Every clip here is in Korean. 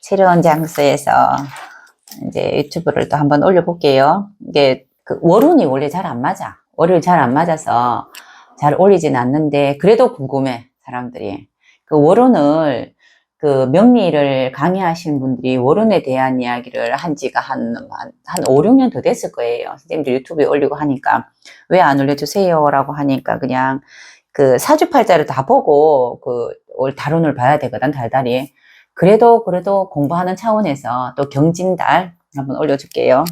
새로운 장소에서 이제 유튜브를 또 한번 올려볼게요. 이게 월운이 원래 잘 안 맞아. 월요일 잘 안 맞아서 잘 올리진 않는데 그래도 궁금해 사람들이. 그 월운을 명리를 강의하신 분들이 월운에 대한 이야기를 한 지가 한 5, 6년 더 됐을 거예요. 선생님들 유튜브에 올리고 하니까 왜 안 올려주세요 라고 하니까 그냥 사주팔자를 다 보고 올 달운을 봐야 되거든, 달달이. 그래도 공부하는 차원에서 또 경진달 한번 올려줄게요.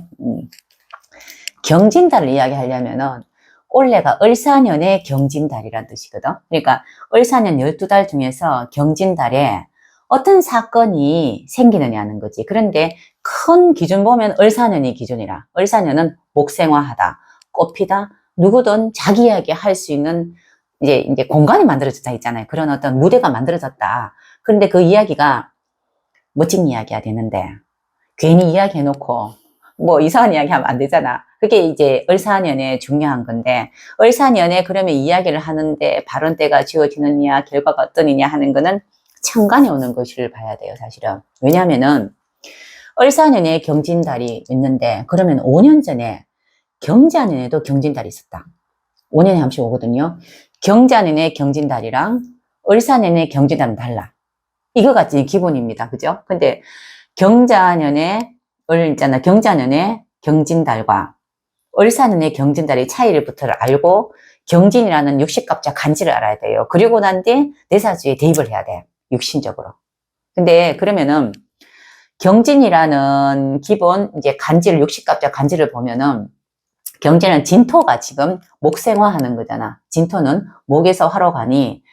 경진달을 이야기하려면은 올해가 을사년의 경진달이란 뜻이거든. 그러니까 을사년 12달 중에서 경진달에 어떤 사건이 생기느냐는 거지. 그런데 큰 기준 보면 을사년이 기준이라. 을사년은 목생화하다, 꽃피다, 누구든 자기 이야기 할 수 있는 이제 공간이 만들어졌다 있잖아요. 그런 어떤 무대가 만들어졌다. 그런데 그 이야기가 멋진 이야기가 되는데 괜히 이야기해놓고 뭐 이상한 이야기 하면 안 되잖아. 그게 이제 을사년에 중요한 건데, 을사년에 그러면 이야기를 하는데 발언대가 지어지느냐 결과가 어떠느냐 하는 거는 천간에 오는 것을 봐야 돼요, 사실은. 왜냐면은 을사년에 경진달이 있는데 그러면 5년 전에 경자년에도 경진달이 있었다. 5년에 한 번씩 오거든요. 경자년에 경진달이랑 을사년에 경진달은 달라. 이거 같이 기본입니다. 그죠? 근데 경자년에 있잖아. 경자년에 경진달과 을사년에 경진달의 차이부터 알고 경진이라는 육식갑자 간지를 알아야 돼요. 그리고 난 뒤에 내사주에 대입을 해야 돼. 육신적으로. 근데 그러면은 경진이라는 기본 이제 간지를 육식갑자 간지를 보면은 경진은 진토가 지금 목생화하는 거잖아. 진토는 목에서 화로 가니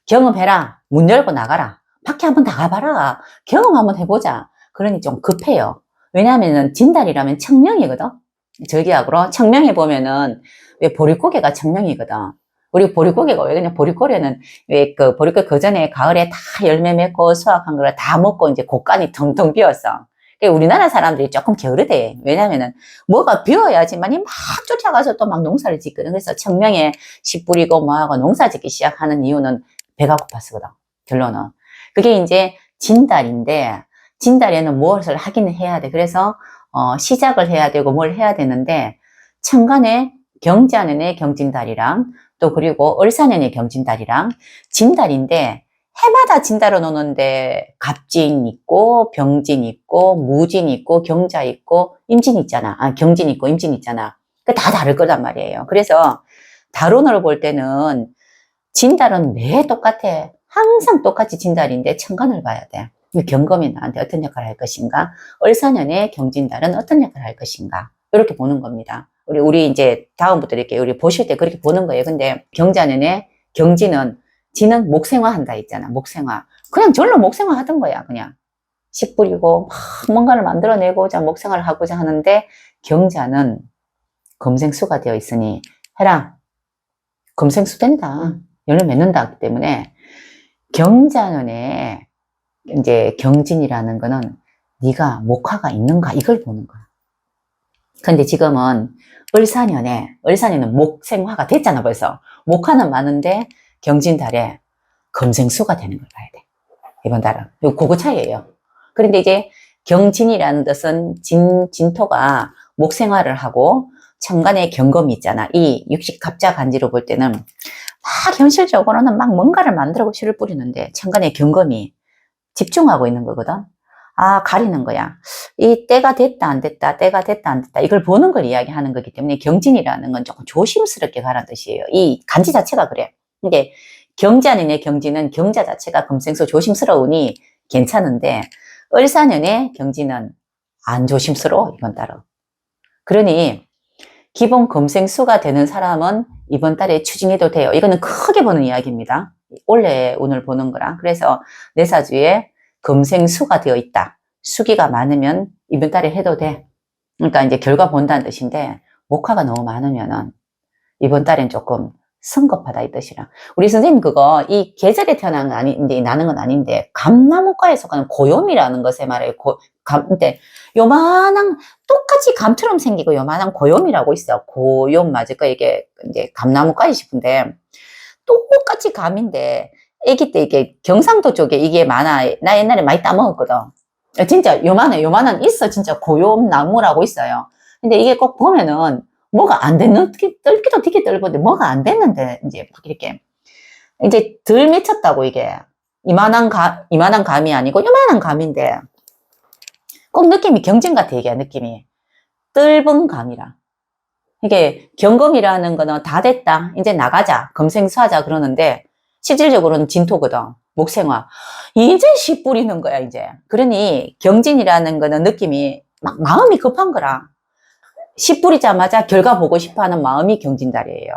경험해라. 문 열고 나가라. 밖에 한번 나가봐라. 경험 한번 해보자. 그러니 좀 급해요. 왜냐하면은 진달이라면 청명이거든. 절기학으로 청명해 보면은 왜 보릿고개가 청명이거든. 우리 보릿고개가 왜 그냥 보릿고개는 왜 보릿고개 그 전에 가을에 다 열매 맺고 수확한 걸 다 먹고 이제 곡간이 텅텅 비었어. 우리나라 사람들이 조금 게으르대. 왜냐면은 뭐가 비어야지만이 막 쫓아가서 또 막 농사를 짓거든. 그래서 청명에 씨 뿌리고 뭐하고 농사 짓기 시작하는 이유는 배가 고팠거든. 결론은. 그게 이제 진달인데 진달에는 무엇을 하기는 해야 돼. 그래서 시작을 해야 되고 뭘 해야 되는데 천간에 경자년의 경진달이랑 또 그리고 을사년의 경진달이랑 진달인데 해마다 진달을 놓는데 갑진 있고 병진 있고 무진 있고 경자 있고 임진 있잖아. 경진 있고 임진 있잖아. 다 다를 거란 말이에요. 그래서 달운을 볼 때는 진달은 매 똑같아. 항상 똑같이 진달인데 천간을 봐야 돼. 경금이 나한테 어떤 역할을 할 것인가, 을사년의 경진달은 어떤 역할을 할 것인가, 이렇게 보는 겁니다. 우리 이제 다음부터 이렇게 우리 보실 때 그렇게 보는 거예요. 근데 경자년의 경진은 지는 목생화 한다 있잖아. 목생화. 그냥 절로 목생화 하던 거야. 그냥 씨 뿌리고 막 뭔가를 만들어내고자 목생화를 하고자 하는데 경자는 금생수가 되어 있으니 해라. 금생수 된다. 열매 맺는다. 하기 때문에 경자년에 이제 경진이라는 거는 네가 목화가 있는가 이걸 보는 거야. 근데 지금은 을사년은 목생화가 됐잖아 벌써. 목화는 많은데 경진달에 금생수가 되는 걸 봐야 돼. 이번 달은. 그거 차이예요. 그런데 이제 경진이라는 뜻은 진토가 목생화를 하고 천간에 경금이 있잖아. 이 육식갑자 간지로 볼 때는 막 현실적으로는 막 뭔가를 만들고 씨를 뿌리는데 천간에 경금이 집중하고 있는 거거든. 가리는 거야. 이 때가 됐다 안 됐다, 때가 됐다 안 됐다, 이걸 보는 걸 이야기하는 거기 때문에 경진이라는 건 조금 조심스럽게 가라는 뜻이에요. 이 간지 자체가 그래. 근데 경자년의 경진은 경자 자체가 금생수 조심스러우니 괜찮은데 을사년의 경진은 안 조심스러워 이번 달은. 그러니 기본 금생수가 되는 사람은 이번 달에 추진해도 돼요. 이거는 크게 보는 이야기입니다. 올해 운을 보는 거랑. 그래서 내사주에 금생수가 되어 있다. 수기가 많으면 이번 달에 해도 돼. 그러니까 이제 결과 본다는 뜻인데 목화가 너무 많으면은 이번 달엔 조금 성급하다 이 뜻이라. 우리 선생님 그거 이 계절에 태어난 건 아닌데 나는 건 아닌데 감나무과에 속하는 고요미라는 것에 말해요. 근데 요만한 똑같이 감처럼 생기고 요만한 고요미라고 있어. 고요 맞을 거 이게 이제 감나무과에 싶은데 똑같이 감인데 애기 때 이게 경상도 쪽에 이게 많아. 나 옛날에 많이 따먹었거든. 진짜 요만한 있어. 진짜 고요나무라고 있어요. 근데 이게 꼭 보면은 뭐가 안 됐는, 뜰기도 되게 뜰건데 뭐가 안 됐는데, 이제 이렇게. 이제 덜 맺혔다고, 이게. 이만한 감이 아니고 요만한 감인데, 꼭 느낌이 경진 같아, 이게 느낌이. 뜰분 감이라. 이게 경금이라는 거는 다 됐다. 이제 나가자. 금생수하자 그러는데, 실질적으로는 진토거든. 목생화. 이제 씨 뿌리는 거야, 이제. 그러니 경진이라는 거는 느낌이 막 마음이 급한 거라. 씨 뿌리자마자 결과 보고 싶어 하는 마음이 경진달이에요.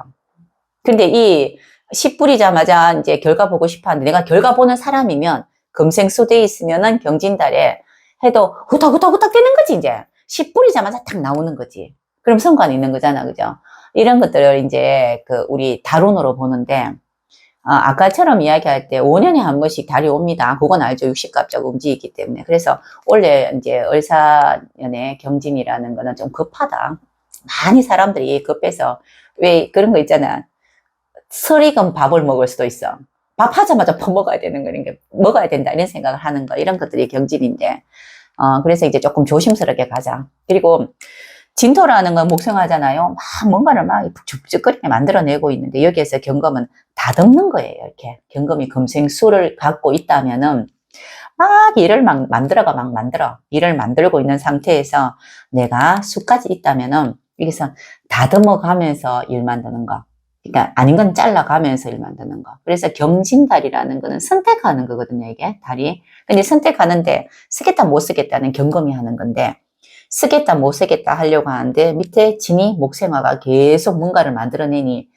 근데 이 씨 뿌리자마자 이제 결과 보고 싶어 하는데 내가 결과 보는 사람이면 금생수돼 있으면은 경진달에 해도 후딱후딱후딱 되는 거지, 이제. 씨 뿌리자마자 탁 나오는 거지. 그럼 성과는 있는 거잖아, 그죠? 이런 것들을 이제 우리 다론으로 보는데, 아까처럼 이야기할 때 5년에 한 번씩 달이 옵니다. 그건 알죠. 60갑자기 움직이기 때문에. 그래서 원래 이제 을사년의 경진이라는 거는 좀 급하다. 많이 사람들이 급해서 왜 그런 거 있잖아. 설익은 밥을 먹을 수도 있어. 밥 하자마자 퍼먹어야 되는 거니까 먹어야 된다 이런 생각을 하는 거. 이런 것들이 경진인데 그래서 이제 조금 조심스럽게 가자. 그리고 진토라는 건 목성하잖아요. 막 뭔가를 막 죽죽거리게 만들어내고 있는데 여기에서 경금은 다듬는 거예요. 이렇게 경금이 금생수를 갖고 있다면은 막 일을 막 만들어 일을 만들고 있는 상태에서 내가 수까지 있다면은 여기서 다듬어 가면서 일 만드는 거. 그러니까 아닌 건 잘라가면서 일 만드는 거. 그래서 경진달이라는 거는 선택하는 거거든요. 이게 달이. 근데 선택하는데 쓰겠다 못 쓰겠다는 경금이 하는 건데. 쓰겠다 못 쓰겠다 하려고 하는데 밑에 진이 목생화가 계속 뭔가를 만들어내니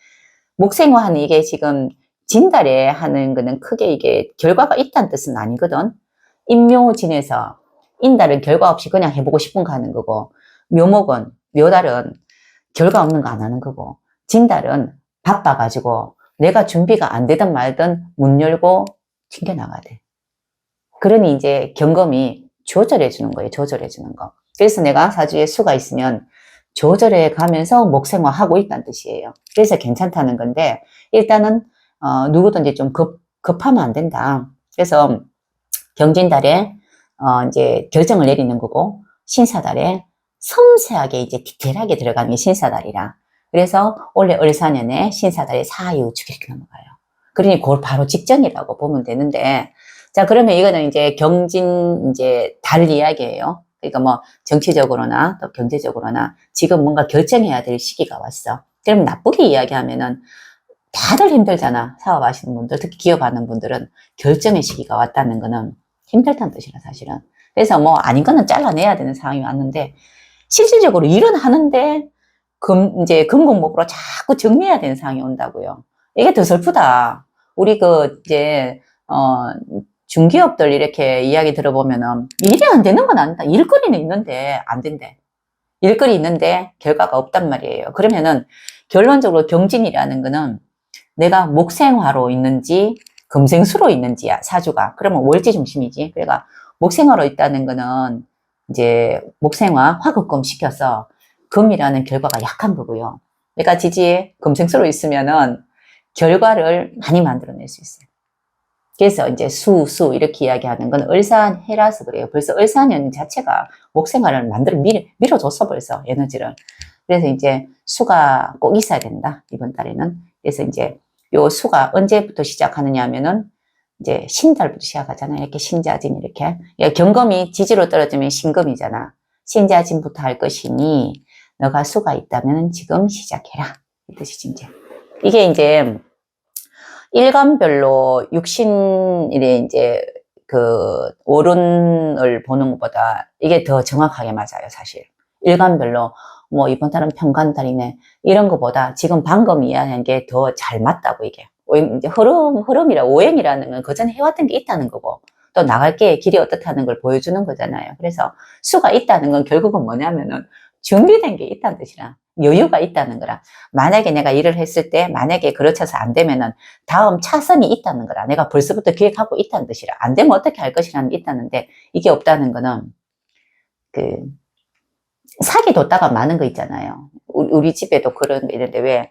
목생화는 이게 지금 진달에 하는 거는 크게 이게 결과가 있다는 뜻은 아니거든. 인묘진에서 인달은 결과 없이 그냥 해보고 싶은 거 하는 거고 묘달은 결과 없는 거 안 하는 거고 진달은 바빠가지고 내가 준비가 안 되든 말든 문 열고 튕겨나가야 돼. 그러니 이제 경금이 조절해 주는 거예요. 조절해 주는 거. 그래서 내가 사주에 수가 있으면 조절해 가면서 목생화하고 있다는 뜻이에요. 그래서 괜찮다는 건데 일단은 누구든지 좀 급하면 안 된다. 그래서 경진달에 이제 결정을 내리는 거고 신사달에 섬세하게 이제 디테일하게 들어가는 게 신사달이라. 그래서 원래 을사년에 신사달에 사유축 이렇게 넘어가요. 그러니 그걸 바로 직전이라고 보면 되는데 자, 그러면 이거는 이제 경진, 이제 달 이야기예요. 그러니까 뭐 정치적으로나 또 경제적으로나 지금 뭔가 결정해야 될 시기가 왔어. 그럼 나쁘게 이야기하면은 다들 힘들잖아. 사업하시는 분들, 특히 기업하는 분들은 결정의 시기가 왔다는 거는 힘들다는 뜻이라 사실은. 그래서 뭐 아닌 거는 잘라내야 되는 상황이 왔는데 실질적으로 일은 하는데 이제 금공목으로 자꾸 정리해야 되는 상황이 온다고요. 이게 더 슬프다. 우리 이제 중기업들 이렇게 이야기 들어보면은 일이 안 되는 건 아니다. 일거리는 있는데 안 된대. 일거리 있는데 결과가 없단 말이에요. 그러면은 결론적으로 경진이라는 거는 내가 목생화로 있는지 금생수로 있는지야, 사주가. 그러면 월지 중심이지. 그러니까 목생화로 있다는 거는 이제 목생화 화급금 시켜서 금이라는 결과가 약한 거고요. 그러니까 지지에 금생수로 있으면은 결과를 많이 만들어낼 수 있어요. 그래서 이제 수 이렇게 이야기하는 건 을사해라서 그래요. 벌써 을사년 자체가 목생활을 밀어줬어 벌써 에너지를. 그래서 이제 수가 꼭 있어야 된다 이번 달에는. 그래서 이제 요 수가 언제부터 시작하느냐 하면은 이제 신달부터 시작하잖아요. 이렇게 신자진 이렇게. 경금이 지지로 떨어지면 신금이잖아. 신자진부터 할 것이니 너가 수가 있다면 지금 시작해라 이 뜻이지 이제. 이게 이제 일간별로 육신일에 이제 오른을 보는 것보다 이게 더 정확하게 맞아요, 사실. 일간별로 뭐 이번 달은 평간달이네 이런 것보다 지금 방금 이야기한 게 더 잘 맞다고 이게. 이제 흐름이라 오행이라는 건 그전에 해왔던 게 있다는 거고 또 나갈 게 길이 어떻다는 걸 보여주는 거잖아요. 그래서 수가 있다는 건 결국은 뭐냐면은 준비된 게 있다는 뜻이라. 여유가 있다는 거라. 만약에 내가 일을 했을 때 만약에 그렇쳐서 안 되면은 다음 차선이 있다는 거라. 내가 벌써부터 계획하고 있다는 뜻이라. 안 되면 어떻게 할 것이라는 게 있다는데 이게 없다는 거는 그 사기 뒀다가 많은 거 있잖아요. 우리 집에도 그런 게 있는데 왜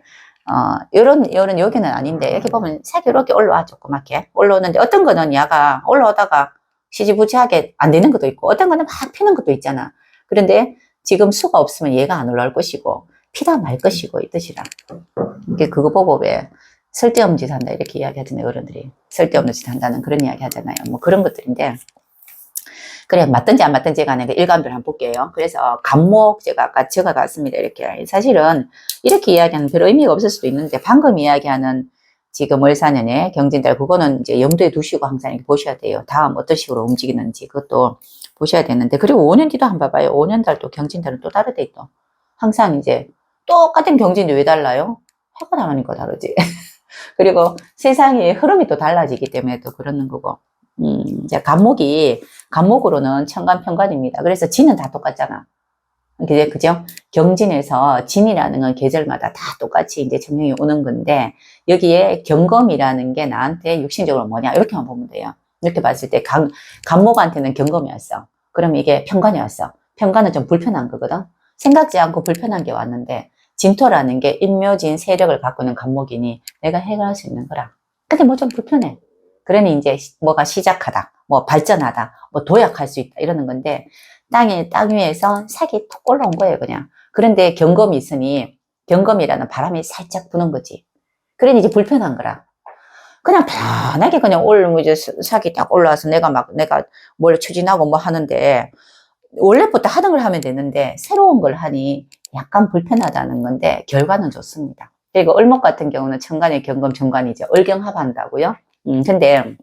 요런 여기는 아닌데 여기 보면 색이 이렇게 올라와 조그맣게 올라오는데 어떤 거는 야가 올라오다가 시지부지하게 안 되는 것도 있고 어떤 거는 막 피는 것도 있잖아. 그런데 지금 수가 없으면 얘가 안 올라올 것이고 피다 말 것이고 이 뜻이라. 이게 그거 보고 왜 쓸데없는 짓 한다 이렇게 이야기하잖아요. 어른들이 쓸데없는 짓 한다는 그런 이야기 하잖아요. 뭐 그런 것들인데 그래 맞든지 안 맞든지 간에 그 일감별 한번 볼게요. 그래서 간목 제가 아까 적어봤습니다. 이렇게 사실은 이렇게 이야기하는 별 의미가 없을 수도 있는데 방금 이야기하는 지금 월사년의 경진달 그거는 이제 염두에 두시고 항상 이렇게 보셔야 돼요. 다음 어떤 식으로 움직이는지 그것도 보셔야 되는데 그리고 5년 뒤도 한번 봐봐요. 5년 달 또 경진달은 또 다르대 또 항상 이제 똑같은 경진도 왜 달라요? 해가 나가니까 다르지. 그리고 세상의 흐름이 또 달라지기 때문에 또 그러는 거고. 이제 간목으로는 천간 편관입니다. 그래서 진은 다 똑같잖아. 그죠? 경진에서 진이라는 건 계절마다 다 똑같이 이제 정령이 오는 건데, 여기에 경검이라는 게 나한테 육신적으로 뭐냐, 이렇게만 보면 돼요. 이렇게 봤을 때, 간목한테는 경검이었어. 그럼 이게 편관이었어. 편관은 좀 불편한 거거든? 생각지 않고 불편한 게 왔는데, 진토라는 게 인묘진 세력을 갖고 있는 간목이니, 내가 해결할 수 있는 거라. 근데 뭐 좀 불편해. 그러니 이제 뭐가 시작하다, 뭐 발전하다, 뭐 도약할 수 있다, 이러는 건데, 땅 위에서 색이 툭 올라온 거예요, 그냥. 그런데 경검이 있으니, 경검이라는 바람이 살짝 부는 거지. 그러니 이제 불편한 거라. 그냥 편하게 그냥 뭐 이제 색이 딱 올라와서 내가 뭘 추진하고 뭐 하는데, 원래부터 하던 걸 하면 되는데, 새로운 걸 하니 약간 불편하다는 건데, 결과는 좋습니다. 그리고 을목 같은 경우는 천간의 경검, 정관이죠. 을경합한다고요. 근데,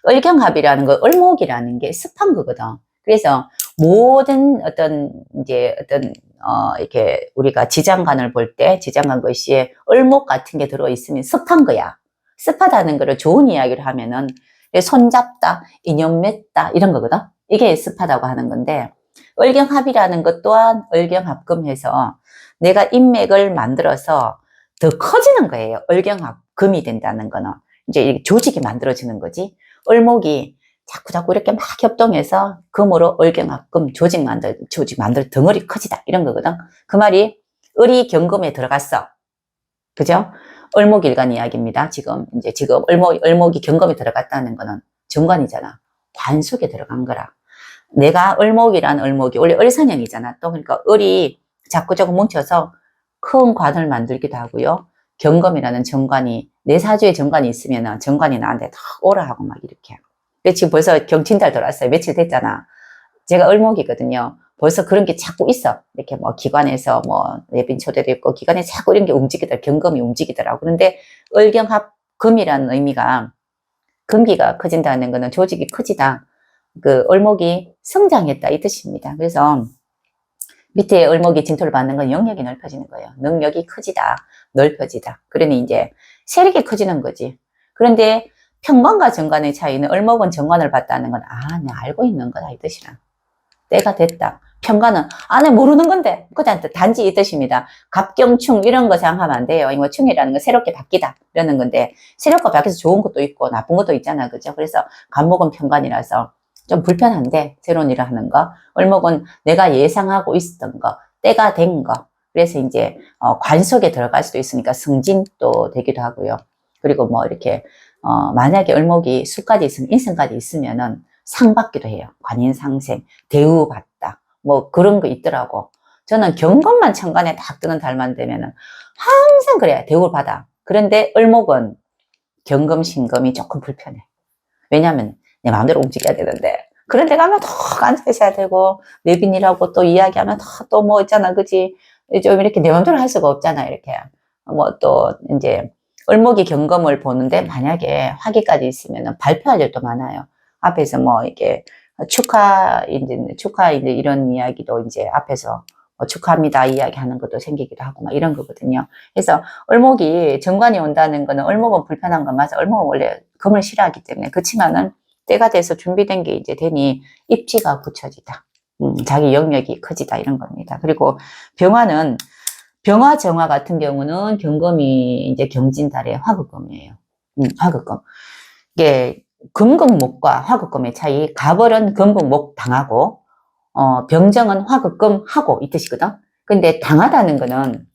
을경합이라는 거, 을목이라는 게 습한 거거든. 그래서 모든 이렇게 우리가 지장간을 볼 때, 지장간 글씨에 을목 같은 게 들어있으면 습한 거야. 습하다는 거를 좋은 이야기를 하면은, 손잡다, 인연 맺다, 이런 거거든. 이게 습하다고 하는 건데, 을경합이라는 것 또한 을경합금해서 내가 인맥을 만들어서 더 커지는 거예요. 을경합금이 된다는 거는. 이제 조직이 만들어지는 거지. 을목이 자꾸 이렇게 막 협동해서 금으로 을경합금 조직 만들 덩어리 커지다 이런 거거든. 그 말이 을이 경금에 들어갔어. 그죠? 을목일간 이야기입니다. 지금 을목이 경금에 들어갔다는 거는 정관이잖아. 관 속에 들어간 거라. 내가 을목이 원래 을사년이잖아. 또 그러니까 을이 자꾸 뭉쳐서 큰 관을 만들기도 하고요. 경검이라는 정관이 내 사주에 정관이 있으면 정관이 나한테 탁 오라 하고 막 이렇게. 지금 벌써 경진달 돌았어요. 며칠 됐잖아. 제가 을목이거든요. 벌써 그런 게 자꾸 있어. 이렇게 뭐 기관에서 뭐 예빈 초대도 있고 기관에 자꾸 이런 게 움직이더라. 경검이 움직이더라고. 그런데 을경합금이라는 의미가 금기가 커진다는 거는 조직이 커지다. 그 을목이 성장했다 이 뜻입니다. 그래서 밑에 을목이 진토를 받는 건 영역이 넓혀지는 거예요. 능력이 커지다, 넓혀지다. 그러니 이제 세력이 커지는 거지. 그런데 편관과 정관의 차이는 을목은 정관을 받다는 건 내가 알고 있는 거다 이 뜻이라. 때가 됐다. 편관은 내가 모르는 건데 그냥 단지 이 뜻입니다. 갑경충 이런 거 생각하면 안 돼요. 이거 충이라는 건 새롭게 바뀌다 이러는 건데 새롭게 바뀌어서 좋은 것도 있고 나쁜 것도 있잖아. 그죠? 그래서 간목은 편관이라서 좀 불편한데 새로운 일을 하는 거. 을목은 내가 예상하고 있었던 거, 때가 된 거. 그래서 이제 관 속에 들어갈 수도 있으니까 승진도 되기도 하고요. 그리고 뭐 이렇게 만약에 을목이 수까지 있으면 인성까지 있으면은 상 받기도 해요. 관인상생, 대우받다. 뭐 그런 거 있더라고. 저는 경금만 천간에 딱 뜨는 달만 되면은 항상 그래요. 대우를 받아. 그런데 을목은 경금, 신금이 조금 불편해. 왜냐면 내 마음대로 움직여야 되는데. 그런 데 가면 더 앉아 있어야 되고, 내빈이라고 또 이야기하면 또 뭐 있잖아. 그지? 좀 이렇게 내 마음대로 할 수가 없잖아. 이렇게. 뭐 또 이제 을목이 경금을 보는데 만약에 화기까지 있으면 발표할 일도 많아요. 앞에서 뭐 이렇게 축하 이제 이런 이야기도 이제 앞에서 축하합니다 이야기하는 것도 생기기도 하고 막 이런 거거든요. 그래서 을목이 정관이 온다는 거는 을목은 불편한 건 맞아. 을목은 원래 금을 싫어하기 때문에. 그렇지만은 때가 돼서 준비된 게 이제 되니 입지가 굳혀지다. 자기 영역이 커지다 이런 겁니다. 그리고 병화는 병화 정화 같은 경우는 경금이 이제 경진달의 화극금이에요. 화극금. 이게 금극목과 화극금의 차이. 가벌은 금극목 당하고 병정은 화극금 하고 이 뜻이거든. 근데 당하다는 거는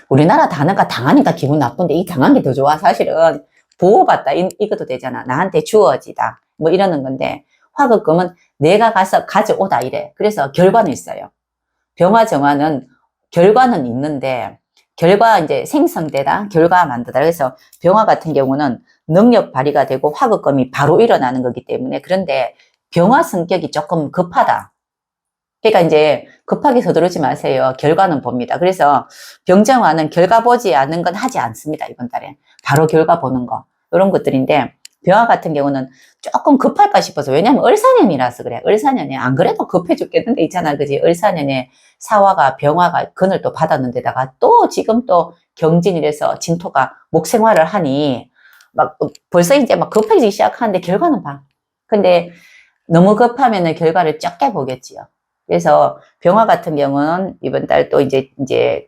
우리나라 단어가 당하니까 기분 나쁜데 이 당한 게 더 좋아. 사실은 보호받다 이것도 되잖아. 나한테 주어지다 뭐 이러는 건데 화극금은 내가 가서 가져오다 이래. 그래서 결과는 있어요. 병화 정화는 결과는 있는데 결과 이제 생성되다 결과 만들다. 그래서 병화 같은 경우는 능력 발휘가 되고 화극금이 바로 일어나는 거기 때문에 그런데 병화 성격이 조금 급하다. 그러니까 이제 급하게 서두르지 마세요. 결과는 봅니다. 그래서 병정화는 결과 보지 않는 건 하지 않습니다. 이번 달에. 바로 결과 보는 거. 이런 것들인데 병화 같은 경우는 조금 급할까 싶어서 왜냐면 을사년이라서 그래. 을사년에 안 그래도 급해 죽겠는데 있잖아. 그지? 을사년에 사화가 병화가 근을 또 받았는데다가 또 지금 또 경진이라서 진토가 목생활을 하니 막 벌써 이제 막 급해지기 시작하는데 결과는 봐. 근데 너무 급하면은 결과를 적게 보겠지요. 그래서 병화 같은 경우는 이번 달 또 이제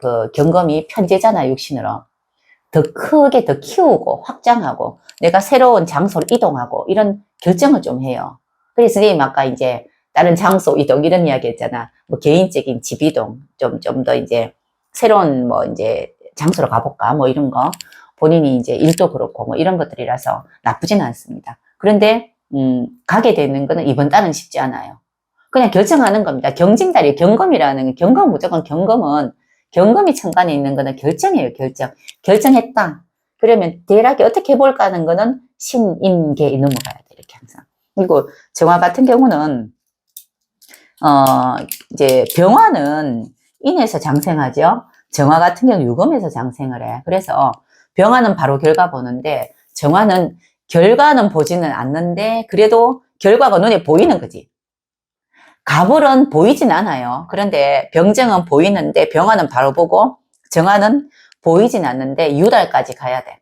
그 경금이 편제잖아, 육신으로. 더 크게 더 키우고 확장하고 내가 새로운 장소를 이동하고 이런 결정을 좀 해요. 그래서 선생님 아까 이제 다른 장소 이동 이런 이야기 했잖아. 뭐 개인적인 집 이동 좀 더 이제 새로운 뭐 이제 장소로 가볼까 뭐 이런 거 본인이 이제 일도 그렇고 뭐 이런 것들이라서 나쁘진 않습니다. 그런데 가게 되는 거는 이번 달은 쉽지 않아요. 그냥 결정하는 겁니다. 경진달이 경금이라는 경금 무조건 경금이 천간에 있는 거는 결정이에요. 결정했다. 그러면 대략이 어떻게 해볼까 하는 거는 신인계에 넘어가야 돼. 이렇게 항상. 그리고 정화 같은 경우는 이제 병화는 인에서 장생하죠. 정화 같은 경우 유금에서 장생을 해. 그래서 병화는 바로 결과 보는데 정화는 결과는 보지는 않는데 그래도 결과가 눈에 보이는 거지. 가불은 보이진 않아요. 그런데 병정은 보이는데 병화는 바로 보고 정화는 보이진 않는데 유달까지 가야 돼.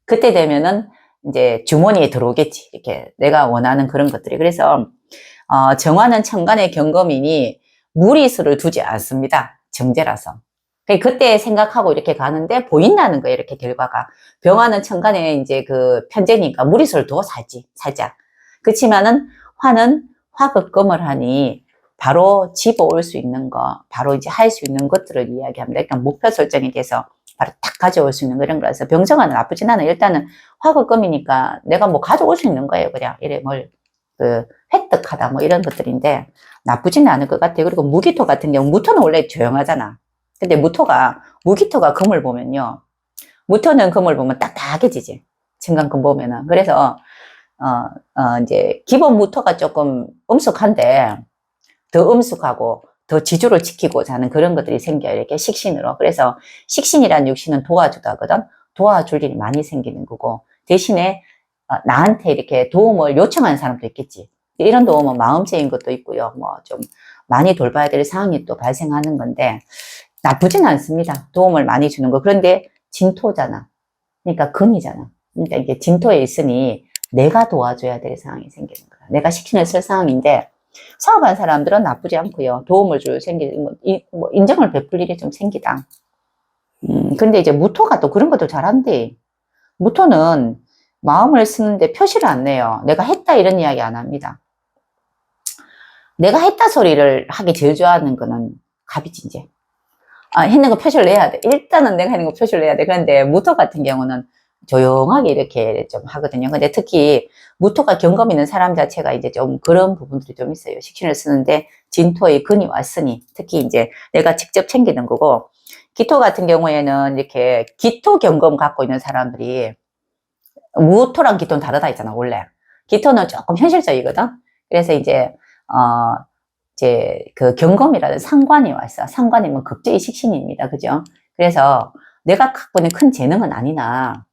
그때 되면은 이제 주머니에 들어오겠지. 이렇게 내가 원하는 그런 것들이. 그래서 정화는 천간의 경금이니 무리수를 두지 않습니다. 정제라서. 그때 생각하고 이렇게 가는데 보인다는 거예요. 이렇게 결과가. 병화는 천간에 이제 그 편제니까 무리수를 두어 살지 살짝. 그렇지만은 화는 화극금을 하니 바로 집어올 수 있는 거, 바로 이제 할 수 있는 것들을 이야기합니다. 그러니까 목표 설정에 대해서 바로 딱 가져올 수 있는 그런 거라서 병정화는 나쁘진 않아요. 일단은 화극금이니까 내가 뭐 가져올 수 있는 거예요. 그냥 이래 뭘 획득하다 뭐 이런 것들인데 나쁘지는 않을 것 같아요. 그리고 무기토 같은 경우 무토는 원래 조용하잖아. 근데 무기토가 금을 보면요. 무토는 금을 보면 딱딱해지지. 천간금 보면은. 그래서 이제 기본 무토가 조금 엄숙한데 더 엄숙하고 더 지주를 지키고자 하는 그런 것들이 생겨요. 이렇게 식신으로. 그래서 식신이란 육신은 도와주다거든. 도와줄 일이 많이 생기는 거고 대신에 나한테 이렇게 도움을 요청하는 사람도 있겠지. 이런 도움은 마음적인 것도 있고요. 뭐 좀 많이 돌봐야 될 상황이 또 발생하는 건데 나쁘진 않습니다. 도움을 많이 주는 거. 그런데 진토잖아. 그러니까 금이잖아. 그러니까 이게 진토에 있으니 내가 도와줘야 될 상황이 생기는 거야. 내가 식신을 쓸 상황인데 사업한 사람들은 나쁘지 않고요. 도움을 뭐 인정을 베풀 일이 좀 생기다. 근데 이제 무토가 또 그런 것도 잘한대. 무토는 마음을 쓰는데 표시를 안 내요. 내가 했다 이런 이야기 안 합니다. 내가 했다 소리를 하기 제일 좋아하는 거는 갑이지 이제. 했는 거 표시를 내야 돼. 일단은 내가 했는 거 표시를 내야 돼. 그런데 무토 같은 경우는 조용하게 이렇게 좀 하거든요. 근데 특히 무토가 경험 있는 사람 자체가 이제 좀 그런 부분들이 좀 있어요. 식신을 쓰는데 진토의 근이 왔으니 특히 이제 내가 직접 챙기는 거고 기토 같은 경우에는 이렇게 기토 경험 갖고 있는 사람들이 무토랑 기토는 다르다 했잖아, 원래. 기토는 조금 현실적이거든. 그래서 이제 그 경검이라는 상관이 왔어. 상관이면 급제의 식신입니다. 그죠? 그래서 내가 갖고 있는 큰 재능은 아니나,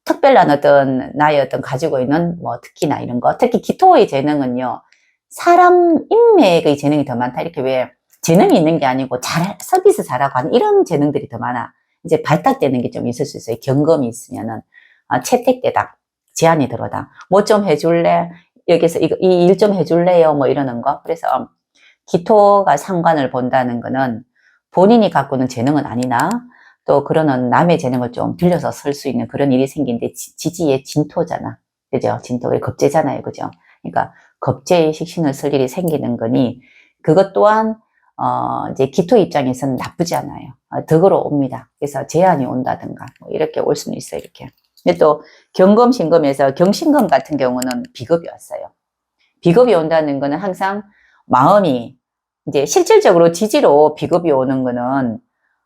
특별한 나의 가지고 있는 뭐 특기나 이런 거. 특히 기토의 재능은요, 사람 인맥의 재능이 더 많다. 이렇게 왜 재능이 있는 게 아니고 서비스 잘하고 하는 이런 재능들이 더 많아. 이제 발탁되는 게 좀 있을 수 있어요. 경검이 있으면은. 채택되다. 제안이 들어다. 뭐 좀 해줄래? 여기서 이 일 좀 해줄래요? 뭐 이러는 거. 그래서 기토가 상관을 본다는 거는 본인이 갖고는 재능은 아니나 또 그러는 남의 재능을 좀 빌려서 설 수 있는 그런 일이 생긴데 지지의 진토잖아. 그죠? 진토가 겁재잖아요. 그죠? 그러니까 겁재의 식신을 쓸 일이 생기는 거니 그것 또한 이제 기토 입장에서는 나쁘지 않아요. 덕으로 옵니다. 그래서 제한이 온다든가 뭐 이렇게 올 수는 있어요. 이렇게. 근데 또 경금, 신금에서 경신금 같은 경우는 비겁이 왔어요. 비겁이 온다는 거는 항상 마음이 이제 실질적으로 지지로 비겁이 오는 거는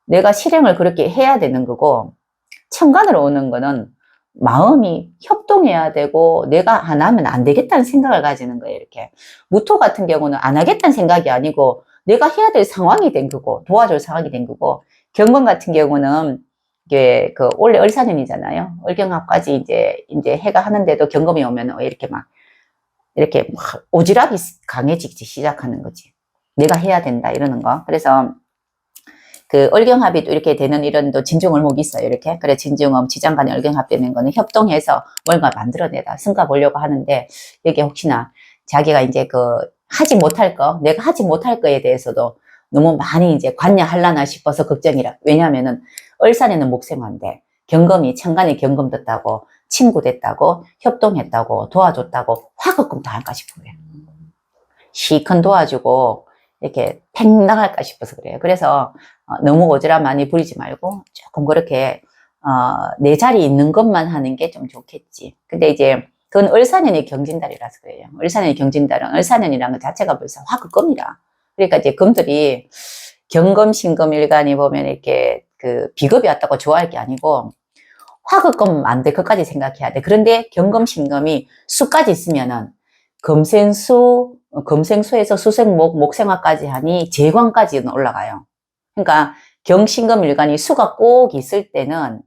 내가 실행을 그렇게 해야 되는 거고 천간으로 오는 거는 마음이 협동해야 되고 내가 안 하면 안 되겠다는 생각을 가지는 거예요. 이렇게 무토 같은 경우는 안 하겠다는 생각이 아니고 내가 해야 될 상황이 된 거고 도와줄 상황이 된 거고 경금 같은 경우는 이게 그 원래 을사년이잖아요. 을경합까지 이제 해가 하는데도 경금이 오면 이렇게 막 오지랖이 강해지기 시작하는 거지. 내가 해야 된다 이러는 거. 그래서 그 을경합이 또 이렇게 되는 이런 또 진중을목이 있어요. 이렇게. 그래 진중음 지장간에 을경합 되는 거는 협동해서 뭔가 만들어내다 성과 보려고 하는데 여기 혹시나 자기가 이제 그 하지 못할 거, 내가 하지 못할 거에 대해서도 너무 많이 이제 관여하려나 싶어서 걱정이라. 왜냐하면은 을산에는 목생화인데 경금이 천간에 경금 됐다고 친구 됐다고 협동했다고 도와줬다고 화급금 당할까 싶어요. 시큰 도와주고 이렇게 팽 나갈까 싶어서 그래요. 그래서 너무 오지랖 많이 부리지 말고 조금 그렇게 내 자리 있는 것만 하는 게 좀 좋겠지. 근데 이제 그건 을사년이 경진달이라서 그래요. 을사년이 경진달은 을사년이라는 것 자체가 벌써 화급금이라. 그러니까 이제 금들이 경금, 신금, 일간이 보면 이렇게 그 비겁이 왔다고 좋아할 게 아니고 화급금 안 될 것까지 생각해야 돼. 그런데 경금, 신금이 수까지 있으면은 금생수에서 수생목, 목생화까지 하니 재관까지는 올라가요. 그러니까 경신금 일간이 수가 꼭 있을 때는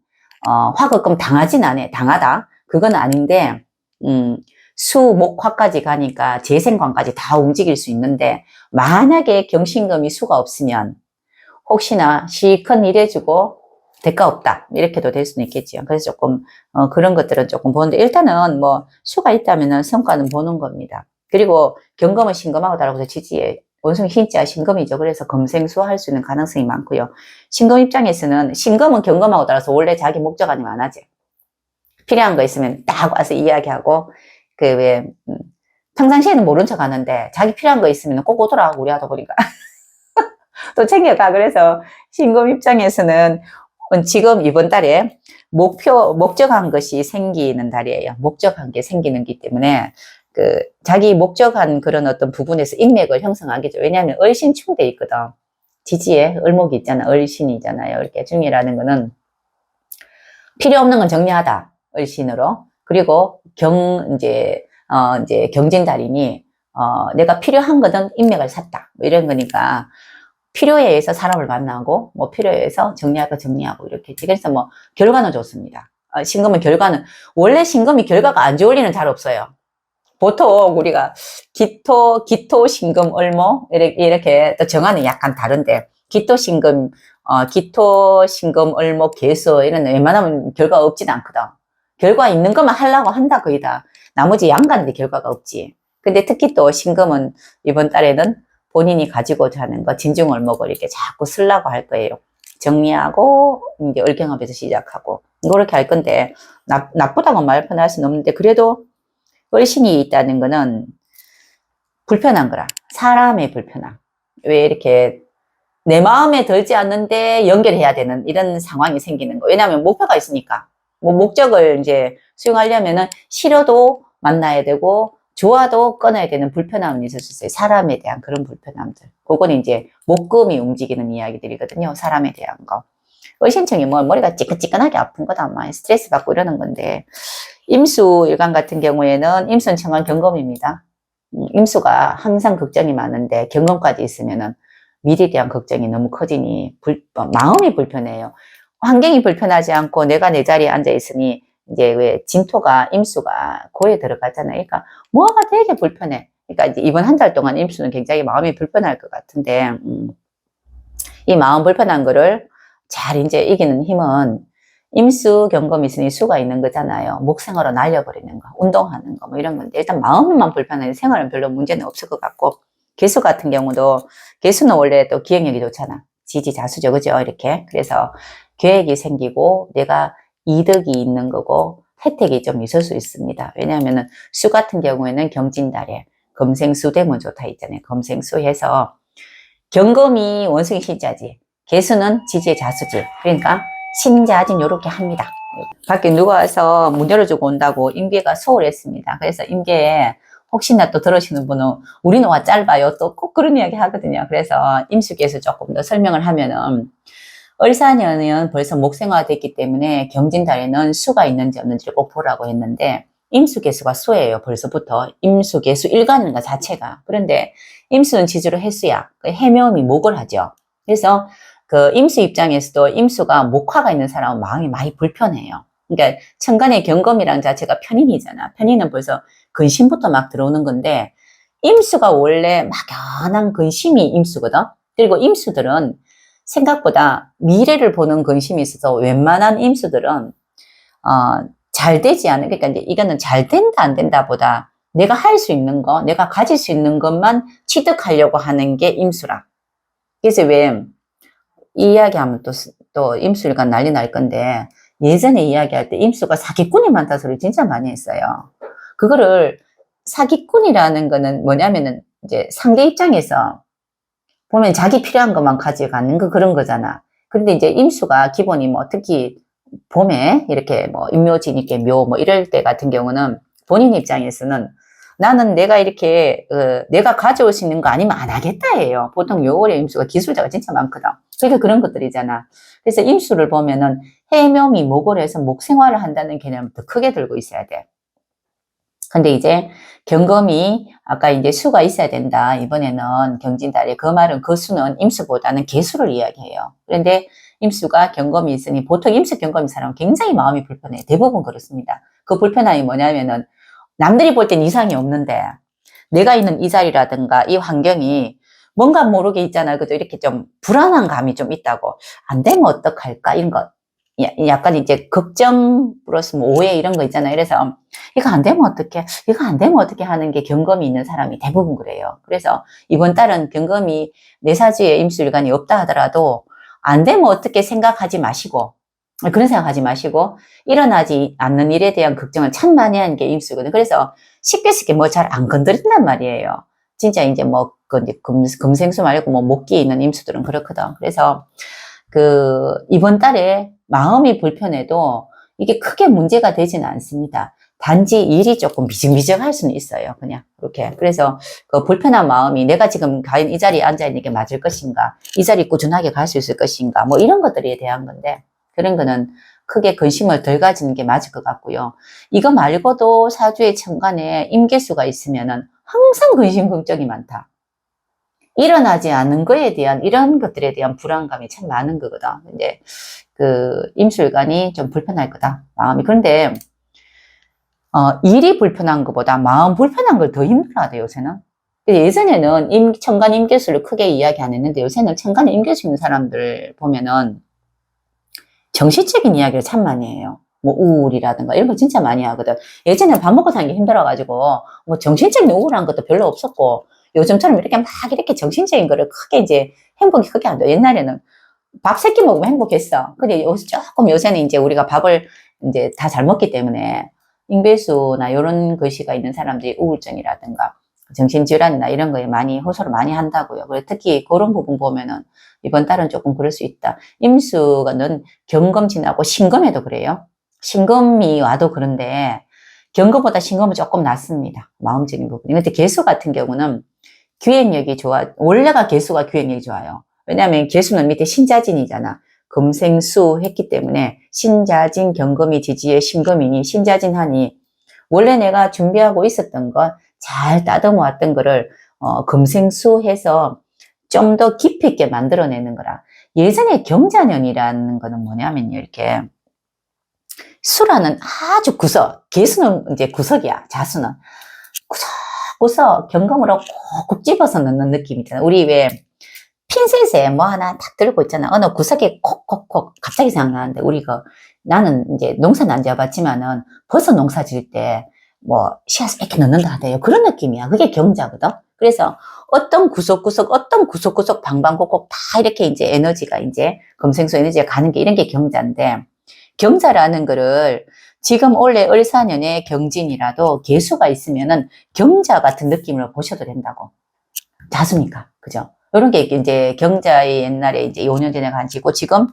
화급금 당하진 않아. 당하다. 그건 아닌데 수, 목, 화까지 가니까 재생관까지 다 움직일 수 있는데 만약에 경신금이 수가 없으면 혹시나 시큰 일해주고 대가 없다 이렇게도 될 수는 있겠지요. 그래서 조금 그런 것들은 조금 보는데 일단은 뭐 수가 있다면은 성과는 보는 겁니다. 그리고 경금은 신금하고 다르고 지지에 원숭이 흰자 신금이죠. 그래서 금생수 할 수 있는 가능성이 많고요. 신금 입장에서는 신금은 경금하고 따라서 원래 자기 목적 아니면 안 하지. 필요한 거 있으면 딱 와서 이야기하고 그 왜 평상시에는 모른 척 하는데 자기 필요한 거 있으면 꼭 오더라 우리 하다 보니까 또 챙겨가. 그래서 신금 입장에서는 지금 이번 달에 목적한 것이 생기는 달이에요. 목적한 게 생기는 기 때문에 그 자기 목적한 그런 어떤 부분에서 인맥을 형성하겠죠. 왜냐하면 을신충돼 있거든. 지지에 을목이 있잖아. 을신이잖아요. 이렇게 중이라는 거는 필요 없는 건 정리하다. 을신으로. 그리고 이제 경진달이니 내가 필요한 거든 인맥을 샀다. 뭐 이런 거니까 필요에 의해서 사람을 만나고 뭐 필요에 의해서 정리할 거 정리하고 이렇게. 그래서 뭐 결과는 좋습니다. 신금은 결과는 원래 신금이 결과가 안 좋을 리는 잘 없어요. 보통 우리가 기토, 신금, 을목 이렇게 또 정하는 약간 다른데 기토, 신금, 을목, 개수 이런 웬만하면 결과 없진 않거든. 결과 있는 것만 하려고 한다 거의 다. 나머지 양가인데 결과가 없지. 근데 특히 또 신금은 이번 달에는 본인이 가지고자 하는 거 진중을목을 이렇게 자꾸 쓰려고 할 거예요. 정리하고 이제 을경합에서 시작하고 그렇게 할 건데 나쁘다고 말 편할 수는 없는데 그래도 을신이 있다는 거는 불편한 거라. 사람의 불편함. 왜 이렇게 내 마음에 들지 않는데 연결해야 되는 이런 상황이 생기는 거. 왜냐하면 목표가 있으니까. 뭐 목적을 이제 수용하려면은 싫어도 만나야 되고 좋아도 끊어야 되는 불편함이 있을 수 있어요. 사람에 대한 그런 불편함들. 그건 이제 목금이 움직이는 이야기들이거든요. 사람에 대한 거. 의신청이 뭐 머리가 찌끈찌끈하게 아픈 거다. 막 스트레스 받고 이러는 건데 임수 일간 같은 경우에는 임수는 천간 경금입니다. 임수가 항상 걱정이 많은데 경금까지 있으면은 미래에 대한 걱정이 너무 커지니 마음이 불편해요. 환경이 불편하지 않고 내가 내 자리에 앉아 있으니 이제 왜 진토가 임수가 고에 들어갔잖아요. 그러니까 뭐가 되게 불편해. 그러니까 이제 이번 한 달 동안 임수는 굉장히 마음이 불편할 것 같은데 이 마음 불편한 거를 잘 이제 이기는 힘은 임수 경금이 있으니 수가 있는 거잖아요. 목생으로 날려버리는 거, 운동하는 거, 뭐 이런 건데, 일단 마음만 불편해. 생활은 별로 문제는 없을 것 같고, 개수 같은 경우도, 개수는 원래 또 기억력이 좋잖아. 지지자수죠, 그죠? 이렇게. 그래서 계획이 생기고, 내가 이득이 있는 거고, 혜택이 좀 있을 수 있습니다. 왜냐하면은, 수 같은 경우에는 경진달에, 금생수 되면 좋다 있잖아요. 금생수 해서, 경금이 원숭이 신자지, 개수는 지지의 자수지. 그러니까, 신자진 요렇게 합니다. 밖에 누가 와서 문 열어주고 온다고 임계가 소홀했습니다. 그래서 임계에 혹시나 또 들으시는 분은 우리 노화 짧아요. 또 꼭 그런 이야기 하거든요. 그래서 임수께서 조금 더 설명을 하면은 을사년은 벌써 목생화됐기 때문에 경진달에는 수가 있는지 없는지를 꼭 보라고 했는데 임수개수가 수예요. 벌써부터 임수개수 일간인가 자체가. 그런데 임수는 지지로 해수야. 해묘음이 목을 하죠. 그래서 그 임수 입장에서도 임수가 목화가 있는 사람은 마음이 많이 불편해요. 그러니까 천간의 경금이란 자체가 편인이잖아. 편인은 벌써 근심부터 막 들어오는 건데 임수가 원래 막연한 근심이 임수거든. 그리고 임수들은 생각보다 미래를 보는 근심이 있어서 웬만한 임수들은 잘 되지 않은, 그러니까 이제 이거는 잘 된다 안 된다 보다 내가 할 수 있는 거, 내가 가질 수 있는 것만 취득하려고 하는 게 임수라. 그래서 왜 이 이야기하면 또 임수일간 난리 날 건데 예전에 이야기할 때 임수가 사기꾼이 많다 소리 진짜 많이 했어요. 그거를 사기꾼이라는 거는 뭐냐면은 이제 상대 입장에서 보면 자기 필요한 것만 가져가는 그런 거잖아. 그런데 이제 임수가 기본이 뭐 특히 봄에 이렇게 뭐 임묘진 있게 묘 뭐 이럴 때 같은 경우는 본인 입장에서는 나는 내가 이렇게 내가 가져올 수 있는 거 아니면 안 하겠다예요. 보통 요월에 임수가 기술자가 진짜 많거든. 그러니까 그런 것들이잖아. 그래서 임수를 보면은 해묘미 목을 해서 목 생활을 한다는 개념을 더 크게 들고 있어야 돼. 근데 이제 경금이 아까 이제 수가 있어야 된다. 이번에는 경진달에 그 말은 그 수는 임수보다는 개수를 이야기해요. 그런데 임수가 경금이 있으니 보통 임수 경금인 사람은 굉장히 마음이 불편해. 대부분 그렇습니다. 그 불편함이 뭐냐면은 남들이 볼 땐 이상이 없는데 내가 있는 이 자리라든가 이 환경이 뭔가 모르게 있잖아요. 그죠? 이렇게 좀 불안한 감이 좀 있다고. 안 되면 어떡할까? 이런 거. 약간 이제 걱정 플러스 뭐 오해 이런 거 있잖아요. 그래서 이거 안 되면 어떡해? 이거 안 되면 어떡해 하는 게 경금이 있는 사람이 대부분 그래요. 그래서 이번 달은 경금이 내 사주에 임수일간이 없다 하더라도 안 되면 어떻게 생각하지 마시고 그런 생각하지 마시고 일어나지 않는 일에 대한 걱정을 참 많이 하는 게 임수거든요. 그래서 쉽게 뭐 잘 안 건드린단 말이에요. 진짜 이제 뭐 이제 금생수 말고 뭐 목기에 있는 임수들은 그렇거든. 그래서 이번 달에 마음이 불편해도 이게 크게 문제가 되지는 않습니다. 단지 일이 조금 미적미적할 수는 있어요. 그냥 이렇게. 그래서 그 불편한 마음이 내가 지금 과연 이 자리에 앉아 있는 게 맞을 것인가, 이 자리 꾸준하게 갈 수 있을 것인가, 뭐 이런 것들에 대한 건데 그런 거는 크게 근심을 덜 가지는 게 맞을 것 같고요. 이거 말고도 사주의 천간에 임계수가 있으면은 항상 근심 걱정이 많다. 일어나지 않은 거에 대한 이런 것들에 대한 불안감이 참 많은 거거든. 이제 임술관이 좀 불편할 거다. 마음이. 그런데 일이 불편한 것보다 마음 불편한 걸 더 힘들어하대 요새는. 예전에는 천간 임계수를 크게 이야기 안 했는데 요새는 천간에 임계수 있는 사람들 보면은 정신적인 이야기를 참 많이 해요. 뭐 우울이라든가 이런 거 진짜 많이 하거든. 예전에는 밥 먹고 사는 게 힘들어가지고 뭐 정신적인 우울한 것도 별로 없었고 요즘처럼 이렇게 막 이렇게 정신적인 거를 크게 이제 행복이 크게 안 돼. 옛날에는 밥 3끼 먹으면 행복했어. 근데 요새는 이제 우리가 밥을 이제 다 잘 먹기 때문에 임배수나 이런 글씨가 있는 사람들이 우울증이라든가 정신질환이나 이런 거에 많이 호소를 많이 한다고요. 그래서 특히 그런 부분 보면은 이번 달은 조금 그럴 수 있다. 임수는 경금 지나고 신금에도 그래요. 신금이 와도 그런데 경금보다 신금은 조금 낫습니다. 마음적인 부분이. 근데 개수 같은 경우는 기획력이 좋아. 원래가 개수가 기획력이 좋아요. 왜냐하면 개수는 밑에 신자진이잖아. 금생수 했기 때문에 신자진 경금이 지지에 신금이니 신자진하니 원래 내가 준비하고 있었던 것 잘 따듬어 왔던 거를 금생수 해서 좀 더 깊이 있게 만들어내는 거라. 예전에 경자년이라는 거는 뭐냐면요. 이렇게 수라는 아주 구석, 개수는 이제 구석이야. 자수는 구석구석 경금으로 콕콕 집어서 넣는 느낌이잖아. 우리 왜 핀셋에 뭐 하나 딱 들고 있잖아. 어느 구석에 콕콕콕 갑자기 생각나는데 우리가 나는 이제 농사는 안 지어봤지만은 버섯 농사 지을 때 뭐 씨앗을 이렇게 넣는다 하대요. 그런 느낌이야. 그게 경자거든. 그래서 어떤 구석구석 방방곡곡 다 이렇게 이제 에너지가 이제 금생수 에너지가 가는 게 이런 게 경자인데 경자라는 거를 지금 원래 을사년에 경진이라도 개수가 있으면은 경자 같은 느낌으로 보셔도 된다고. 자수니까. 그죠? 이런 게 이제 경자의 옛날에 이제 5년 전에 가지고 지금,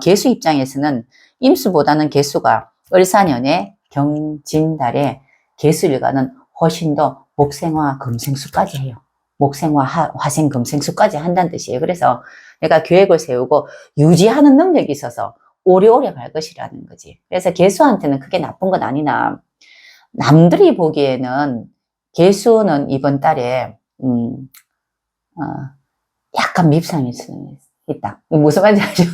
개수 입장에서는 임수보다는 개수가 을사년에 경진달에 개수일가는 훨씬 더 목생화 금생수까지 해요. 목생화 화생 금생수까지 한다는 뜻이에요. 그래서 내가 계획을 세우고 유지하는 능력이 있어서 오래오래 갈 것이라는 거지. 그래서 개수한테는 그게 나쁜 건 아니나 남들이 보기에는 개수는 이번 달에 약간 밉상일 수는 있다. 무슨 말인지 알죠?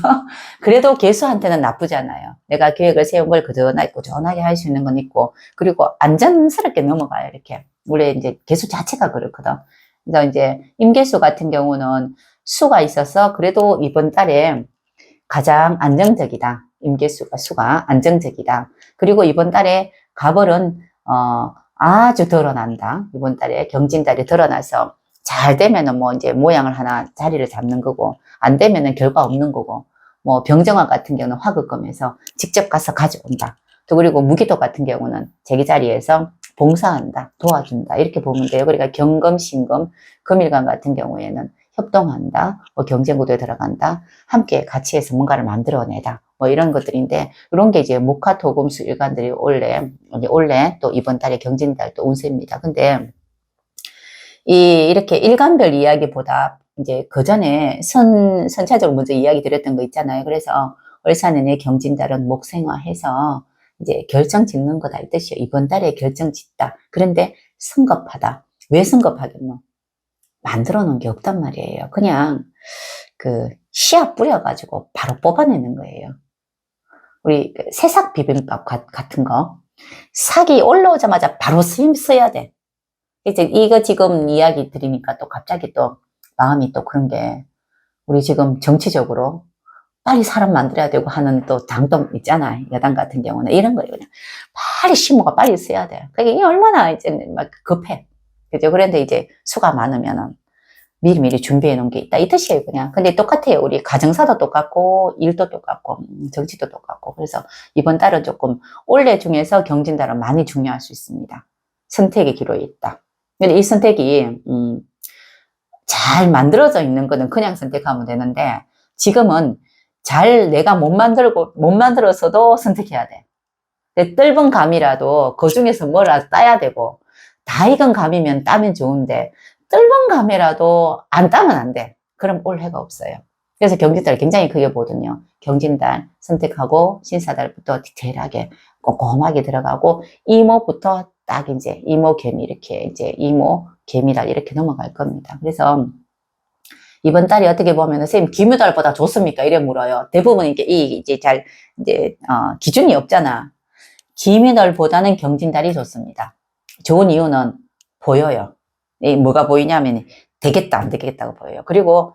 그래도 개수한테는 나쁘잖아요. 내가 계획을 세운 걸 그전하게 꾸준하게 할 수 있는 건 있고, 그리고 안전스럽게 넘어가요, 이렇게. 우리 이제 개수 자체가 그렇거든. 그래서 이제 임계수 같은 경우는 수가 있어서 그래도 이번 달에 가장 안정적이다. 수가 안정적이다. 그리고 이번 달에 가벌은, 아주 드러난다. 이번 달에 경진달이 드러나서 잘 되면은 뭐 이제 모양을 하나 자리를 잡는 거고, 안 되면은 결과 없는 거고, 뭐 병정화 같은 경우는 화급금에서 직접 가서 가져온다. 또 그리고 무기토 같은 경우는 자기 자리에서 봉사한다, 도와준다, 이렇게 보면 돼요. 그러니까 경금, 신금, 금일간 같은 경우에는 협동한다, 뭐 경쟁구도에 들어간다, 함께 같이 해서 뭔가를 만들어내다, 뭐 이런 것들인데, 이런 게 이제 목화토금수 일간들이 올해 또 이번 달에 경진달 또 운세입니다. 근데 이렇게 일간별 이야기보다 이제 그 전에 선차적으로 먼저 이야기 드렸던 거 있잖아요. 그래서 을사년에 경진달은 목생화해서 이제 결정 짓는 거다 이 뜻이에요. 이번 달에 결정 짓다. 그런데 성급하다. 왜 성급하겠노? 만들어 놓은 게 없단 말이에요. 그냥 그 씨앗 뿌려가지고 바로 뽑아내는 거예요. 우리 새싹 비빔밥 같은 거. 싹이 올라오자마자 바로 써야 돼. 이제 이거 지금 이야기 드리니까 또 갑자기 또 마음이 또 그런 게, 우리 지금 정치적으로 빨리 사람 만들어야 되고 하는 또 당도 있잖아요. 여당 같은 경우는 이런 거예요. 그냥 빨리 심호가 빨리 써야 돼. 그게 얼마나 이제 막 급해. 그죠? 그런데 이제 수가 많으면은 미리미리 준비해 놓은 게 있다 이 뜻이에요. 그냥. 근데 똑같아요. 우리 가정사도 똑같고 일도 똑같고 정치도 똑같고. 그래서 이번 달은 조금 올해 중에서 경진달은 많이 중요할 수 있습니다. 선택의 기로에 있다. 근데 이 선택이 잘 만들어져 있는 거는 그냥 선택하면 되는데, 지금은 잘 내가 못 만들었어도 선택해야 돼. 뜰은 감이라도 그 중에서 뭐라도 따야 되고, 다 익은 감이면 따면 좋은데 뜰은 감이라도 안 따면 안 돼. 그럼 올 해가 없어요. 그래서 경진달 굉장히 크게 보거든요. 경진달 선택하고 신사달부터 디테일하게 꼼꼼하게 들어가고, 이모부터 딱 이제 이모 개미 이렇게 이제 이모 개미달 이렇게 넘어갈 겁니다. 그래서 이번 달이 어떻게 보면은 선생님 기묘달보다 좋습니까? 이래 물어요. 대부분 이게 이제 잘 이제 기준이 없잖아. 기묘달보다는 경진달이 좋습니다. 좋은 이유는 보여요. 뭐가 보이냐면 되겠다 안 되겠다고 보여요. 그리고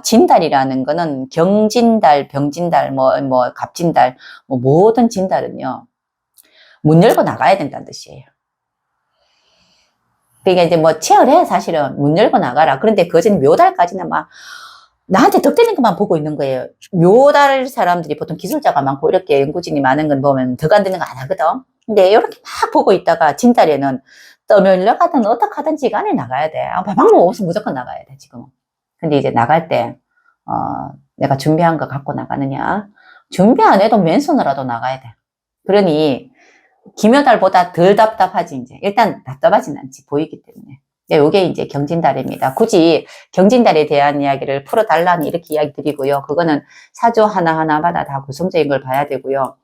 진달이라는 거는 경진달, 병진달, 뭐 갑진달, 뭐 모든 진달은요 문 열고 나가야 된다는 뜻이에요. 그러니까 이제 뭐 치열해 사실은. 문 열고 나가라. 그런데 그전 묘달까지는 막 나한테 덕되는 것만 보고 있는 거예요. 묘달 사람들이 보통 기술자가 많고 이렇게 연구진이 많은 건 보면 덕 안 되는 거 안 하거든. 근데 이렇게 막 보고 있다가 진달에는 떠밀려 가든 어떻게 하든지 간에 나가야 돼. 방법 없으면 무조건 나가야 돼 지금은. 근데 이제 나갈 때 내가 준비한 거 갖고 나가느냐, 준비 안 해도 맨손으로라도 나가야 돼. 그러니 기묘달보다 덜 답답하지. 이제 일단 답답하진 않지, 보이기 때문에. 요게 이제 경진달입니다. 굳이 경진달에 대한 이야기를 풀어달라니 이렇게 이야기 드리고요. 그거는 사주 하나하나마다 다 구성적인 걸 봐야 되고요.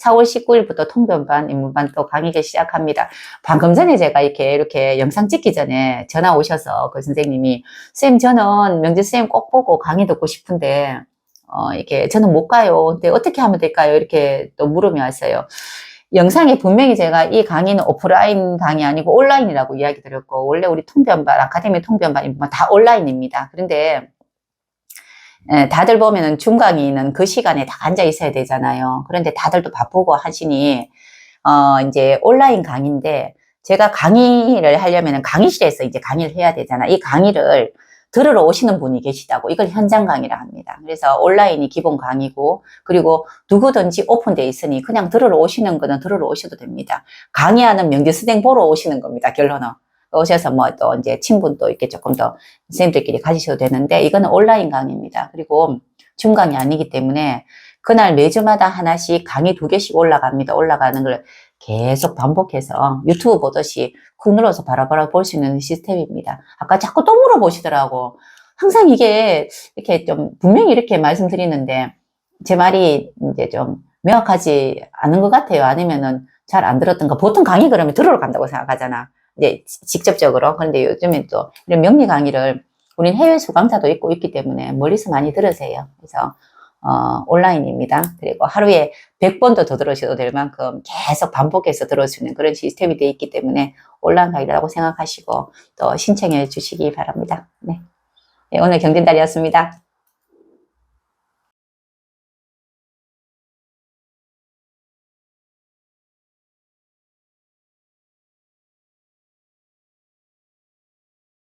4월 19일부터 통변반, 입문반 또 강의가 시작합니다. 방금 전에 제가 이렇게 영상 찍기 전에 전화 오셔서 그 선생님이, 쌤, 저는 명지쌤 꼭 보고 강의 듣고 싶은데, 이렇게 저는 못 가요. 근데 어떻게 하면 될까요? 이렇게 또 물으며 왔어요. 영상에 분명히 제가 이 강의는 오프라인 강의 아니고 온라인이라고 이야기 드렸고, 원래 우리 통변반, 아카데미 통변반 다 온라인입니다. 그런데 다들 보면은 중강의는 그 시간에 다 앉아 있어야 되잖아요. 그런데 다들 또 바쁘고 하시니, 이제 온라인 강의인데, 제가 강의를 하려면은 강의실에서 이제 강의를 해야 되잖아. 이 강의를 들으러 오시는 분이 계시다고. 이걸 현장 강의라 합니다. 그래서 온라인이 기본 강의고, 그리고 누구든지 오픈되어 있으니 그냥 들으러 오시는 거는 들으러 오셔도 됩니다. 강의하는 명지수생 보러 오시는 겁니다. 결론은. 오셔서 뭐 또 이제 친분도 이렇게 조금 더 선생님들끼리 가지셔도 되는데, 이거는 온라인 강의입니다. 그리고 줌 강의 아니기 때문에 그날 매주마다 하나씩 강의 2개씩 올라갑니다. 올라가는 걸 계속 반복해서 유튜브 보듯이 쿡 눌러서 바로바로 볼 수 있는 시스템입니다. 아까 자꾸 또 물어보시더라고. 항상 이게 이렇게 좀 분명히 이렇게 말씀드리는데 제 말이 이제 좀 명확하지 않은 것 같아요. 아니면은 잘 안 들었던가. 보통 강의 그러면 들으러 간다고 생각하잖아. 이제 직접적으로. 그런데 요즘엔 또 이런 명리 강의를 우린 해외 수강자도 있고 있기 때문에 멀리서 많이 들으세요. 그래서 온라인입니다. 그리고 하루에 100번도 더 들으셔도 될 만큼 계속 반복해서 들어주는 그런 시스템이 되어 있기 때문에 온라인 강의라고 생각하시고 또 신청해 주시기 바랍니다. 네. 네, 오늘 경진달이었습니다.